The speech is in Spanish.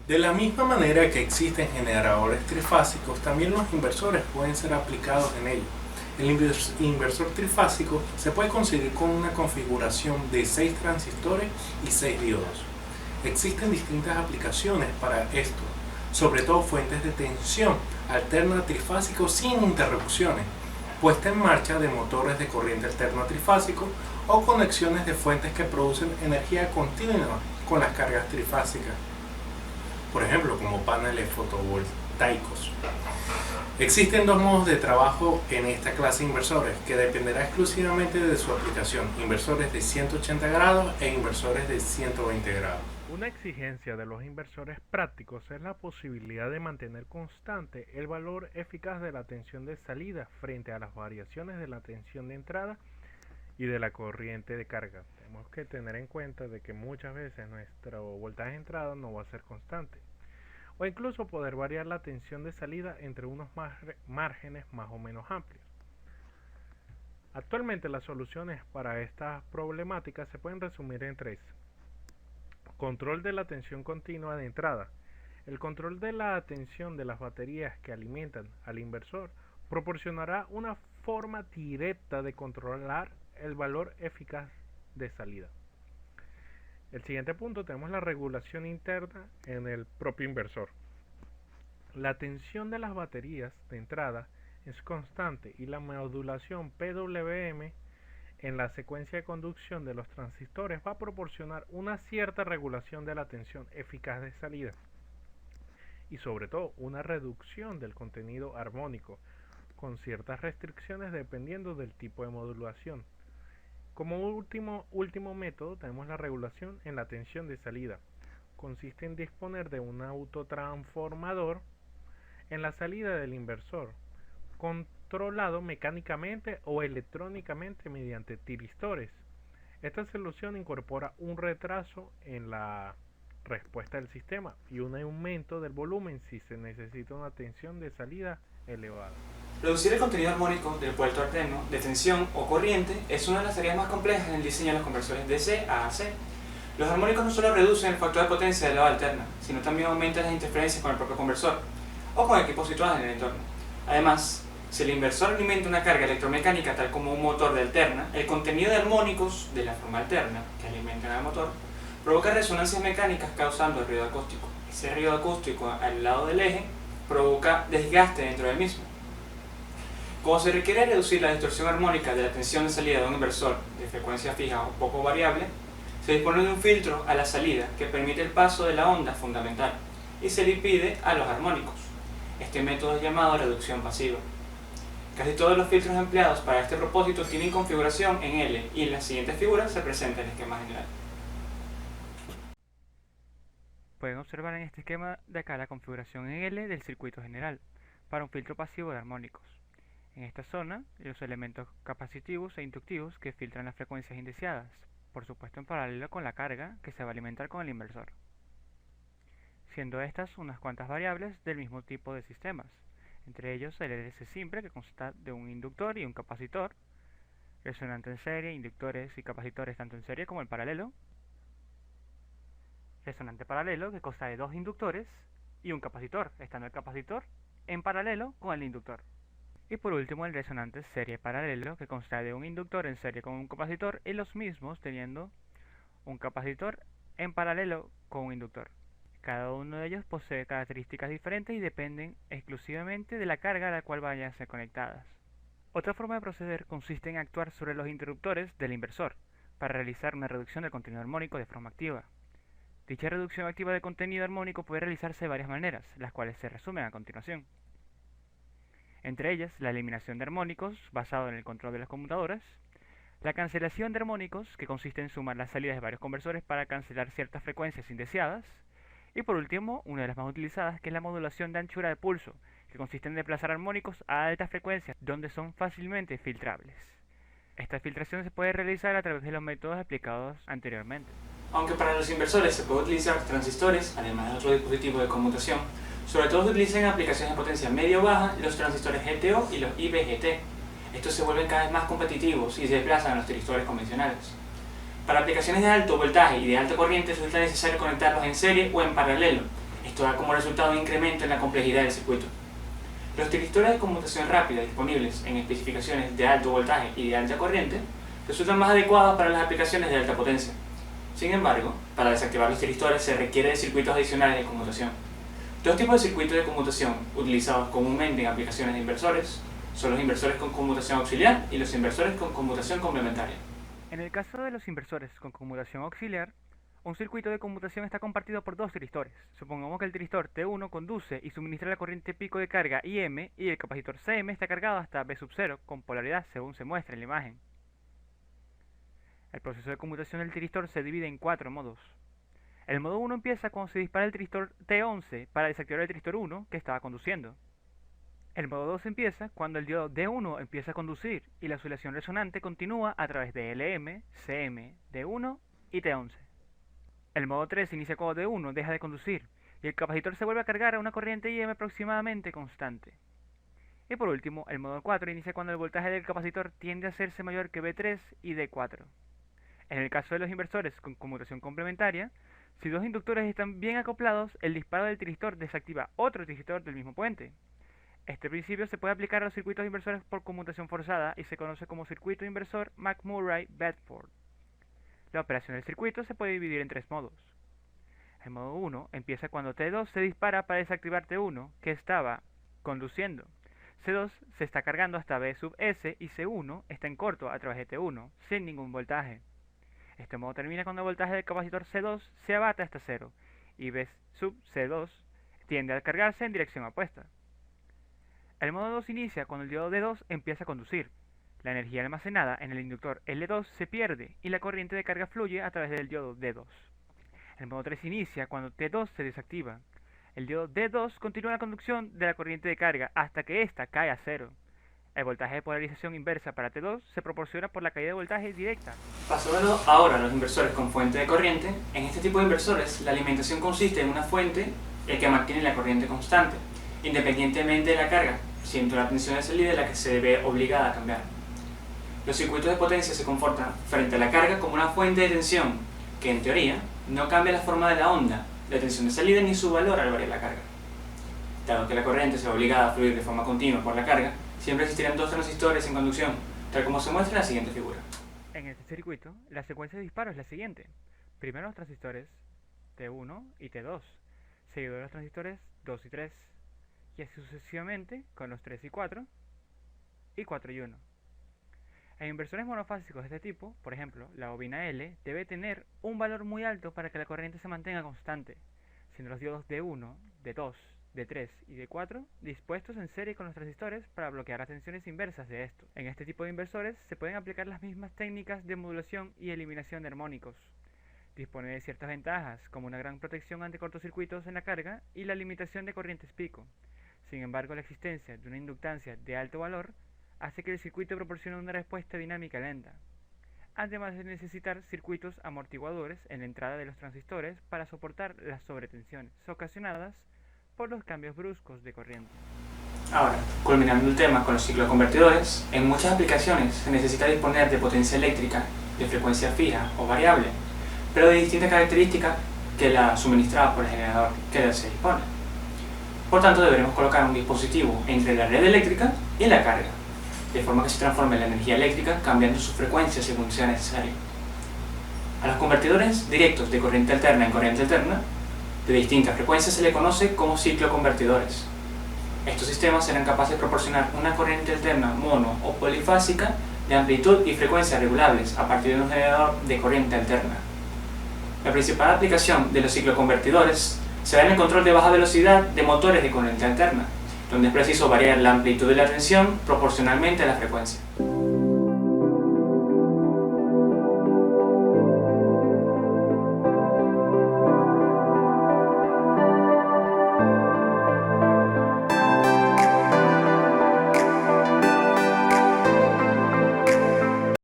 De la misma manera que existen generadores trifásicos, también los inversores pueden ser aplicados en ellos. El inversor trifásico se puede conseguir con una configuración de 6 transistores y 6 diodos. Existen distintas aplicaciones para esto, sobre todo fuentes de tensión alterna trifásico sin interrupciones, puesta en marcha de motores de corriente alterna trifásico o conexiones de fuentes que producen energía continua con las cargas trifásicas, por ejemplo como paneles fotovoltaicos. Existen dos modos de trabajo en esta clase de inversores que dependerá exclusivamente de su aplicación: inversores de 180 grados e inversores de 120 grados. Una exigencia de los inversores prácticos es la posibilidad de mantener constante el valor eficaz de la tensión de salida frente a las variaciones de la tensión de entrada y de la corriente de carga. Tenemos que tener en cuenta de que muchas veces nuestro voltaje de entrada no va a ser constante, o incluso poder variar la tensión de salida entre unos márgenes más o menos amplios. Actualmente las soluciones para estas problemáticas se pueden resumir en tres: control de la tensión continua de entrada. El control de la tensión de las baterías que alimentan al inversor proporcionará una forma directa de controlar el valor eficaz de salida. El siguiente punto, tenemos la regulación interna en el propio inversor. La tensión de las baterías de entrada es constante y la modulación PWM en la secuencia de conducción de los transistores va a proporcionar una cierta regulación de la tensión eficaz de salida y sobre todo una reducción del contenido armónico con ciertas restricciones dependiendo del tipo de modulación. Como último método tenemos la regulación en la tensión de salida. Consiste en disponer de un autotransformador en la salida del inversor, controlado mecánicamente o electrónicamente mediante tiristores. Esta solución incorpora un retraso en la respuesta del sistema y un aumento del volumen si se necesita una tensión de salida elevada. Reducir el contenido armónico del puerto alterno de tensión o corriente es una de las tareas más complejas en el diseño de los conversores DC a AC. Los armónicos no solo reducen el factor de potencia de la alterna, sino también aumentan las interferencias con el propio conversor o con equipos situados en el entorno. Además, si el inversor alimenta una carga electromecánica tal como un motor de alterna, el contenido de armónicos de la forma alterna que alimentan al motor provoca resonancias mecánicas causando ruido acústico. Ese ruido acústico al lado del eje provoca desgaste dentro del mismo. Como se requiere reducir la distorsión armónica de la tensión de salida de un inversor de frecuencia fija o poco variable, se dispone de un filtro a la salida que permite el paso de la onda fundamental y se le impide a los armónicos. Este método es llamado reducción pasiva. Casi todos los filtros empleados para este propósito tienen configuración en L y en las siguientes figuras se presenta el esquema general. Pueden observar en este esquema de acá la configuración en L del circuito general para un filtro pasivo de armónicos. En esta zona, los elementos capacitivos e inductivos que filtran las frecuencias indeseadas, por supuesto en paralelo con la carga que se va a alimentar con el inversor, siendo estas unas cuantas variables del mismo tipo de sistemas, entre ellos el LC simple, que consta de un inductor y un capacitor, resonante en serie, inductores y capacitores tanto en serie como en paralelo, resonante paralelo, que consta de dos inductores y un capacitor, estando el capacitor en paralelo con el inductor. Y por último el resonante serie paralelo, que consta de un inductor en serie con un capacitor y los mismos teniendo un capacitor en paralelo con un inductor. Cada uno de ellos posee características diferentes y dependen exclusivamente de la carga a la cual vayan a ser conectadas. Otra forma de proceder consiste en actuar sobre los interruptores del inversor para realizar una reducción del contenido armónico de forma activa. Dicha reducción activa de contenido armónico puede realizarse de varias maneras, las cuales se resumen a continuación. Entre ellas, la eliminación de armónicos, basado en el control de las conmutadoras, la cancelación de armónicos, que consiste en sumar las salidas de varios conversores para cancelar ciertas frecuencias indeseadas, y por último, una de las más utilizadas, que es la modulación de anchura de pulso, que consiste en desplazar armónicos a altas frecuencias, donde son fácilmente filtrables. Esta filtración se puede realizar a través de los métodos explicados anteriormente. Aunque para los inversores se puede utilizar transistores, además de otros dispositivos de conmutación, sobre todo se utilizan en aplicaciones de potencia media o baja los transistores GTO y los IBGT. Estos se vuelven cada vez más competitivos y se desplazan a los tiristores convencionales. Para aplicaciones de alto voltaje y de alta corriente resulta necesario conectarlos en serie o en paralelo. Esto da como resultado un incremento en la complejidad del circuito. Los tristores de conmutación rápida disponibles en especificaciones de alto voltaje y de alta corriente resultan más adecuados para las aplicaciones de alta potencia. Sin embargo, para desactivar los tristores se requiere de circuitos adicionales de conmutación. Dos tipos de circuitos de conmutación utilizados comúnmente en aplicaciones de inversores son los inversores con conmutación auxiliar y los inversores con conmutación complementaria. En el caso de los inversores con conmutación auxiliar, un circuito de conmutación está compartido por dos tristores. Supongamos que el tristor T1 conduce y suministra la corriente pico de carga IM y el capacitor CM está cargado hasta B sub 0 con polaridad según se muestra en la imagen. El proceso de conmutación del tristor se divide en 4 modos. El modo 1 empieza cuando se dispara el tristor T11 para desactivar el tristor 1 que estaba conduciendo. El modo 2 empieza cuando el diodo D1 empieza a conducir y la oscilación resonante continúa a través de LM, CM, D1 y T11. El modo 3 inicia cuando D1 deja de conducir y el capacitor se vuelve a cargar a una corriente IM aproximadamente constante. Y por último, el modo 4 inicia cuando el voltaje del capacitor tiende a hacerse mayor que B3 y D4. En el caso de los inversores con conmutación complementaria, si dos inductores están bien acoplados, el disparo del tristor desactiva otro tristor del mismo puente. Este principio se puede aplicar a los circuitos inversores por conmutación forzada y se conoce como circuito inversor McMurray-Bedford. La operación del circuito se puede dividir en 3 modos. El modo 1 empieza cuando T2 se dispara para desactivar T1, que estaba conduciendo. C2 se está cargando hasta B sub S y C1 está en corto a través de T1, sin ningún voltaje. Este modo termina cuando el voltaje del capacitor C2 se abate hasta 0 y B sub C2 tiende a cargarse en dirección opuesta. El modo 2 inicia cuando el diodo D2 empieza a conducir. La energía almacenada en el inductor L2 se pierde y la corriente de carga fluye a través del diodo D2. El modo 3 inicia cuando T2 se desactiva. El diodo D2 continúa la conducción de la corriente de carga hasta que ésta cae a 0. El voltaje de polarización inversa para T2 se proporciona por la caída de voltaje directa. Pasando ahora a los inversores con fuente de corriente, en este tipo de inversores la alimentación consiste en una fuente que mantiene la corriente constante, independientemente de la carga, siendo la tensión de salida la que se ve obligada a cambiar. Los circuitos de potencia se comportan frente a la carga como una fuente de tensión que, en teoría, no cambia la forma de la onda, la tensión de salida ni su valor al variar la carga. Dado que la corriente se ve obligada a fluir de forma continua por la carga, siempre existirán dos transistores en conducción, tal como se muestra en la siguiente figura. En este circuito, la secuencia de disparo es la siguiente. Primero los transistores T1 y T2, seguido de los transistores 2 y 3, y así sucesivamente con los 3 y 4, y 4 y 1. En inversores monofásicos de este tipo, por ejemplo, la bobina L debe tener un valor muy alto para que la corriente se mantenga constante, siendo los diodos D1, D2, D3 y D4 dispuestos en serie con los transistores para bloquear las tensiones inversas de estos. En este tipo de inversores se pueden aplicar las mismas técnicas de modulación y eliminación de armónicos. Dispone de ciertas ventajas, como una gran protección ante cortocircuitos en la carga y la limitación de corrientes pico. Sin embargo, la existencia de una inductancia de alto valor hace que el circuito proporcione una respuesta dinámica lenta, además de necesitar circuitos amortiguadores en la entrada de los transistores para soportar las sobretensiones ocasionadas por los cambios bruscos de corriente. Ahora, culminando el tema con los cicloconvertidores, en muchas aplicaciones se necesita disponer de potencia eléctrica de frecuencia fija o variable, pero de distintas características que la suministrada por el generador que se dispone. Por tanto, deberemos colocar un dispositivo entre la red eléctrica y la carga, de forma que se transforme la energía eléctrica cambiando su frecuencia según sea necesario. A los convertidores directos de corriente alterna en corriente alterna de distintas frecuencias se le conoce como cicloconvertidores. Estos sistemas serán capaces de proporcionar una corriente alterna mono o polifásica de amplitud y frecuencia regulables a partir de un generador de corriente alterna. La principal aplicación de los cicloconvertidores se da en el control de baja velocidad de motores de corriente alterna, donde es preciso variar la amplitud de la tensión proporcionalmente a la frecuencia.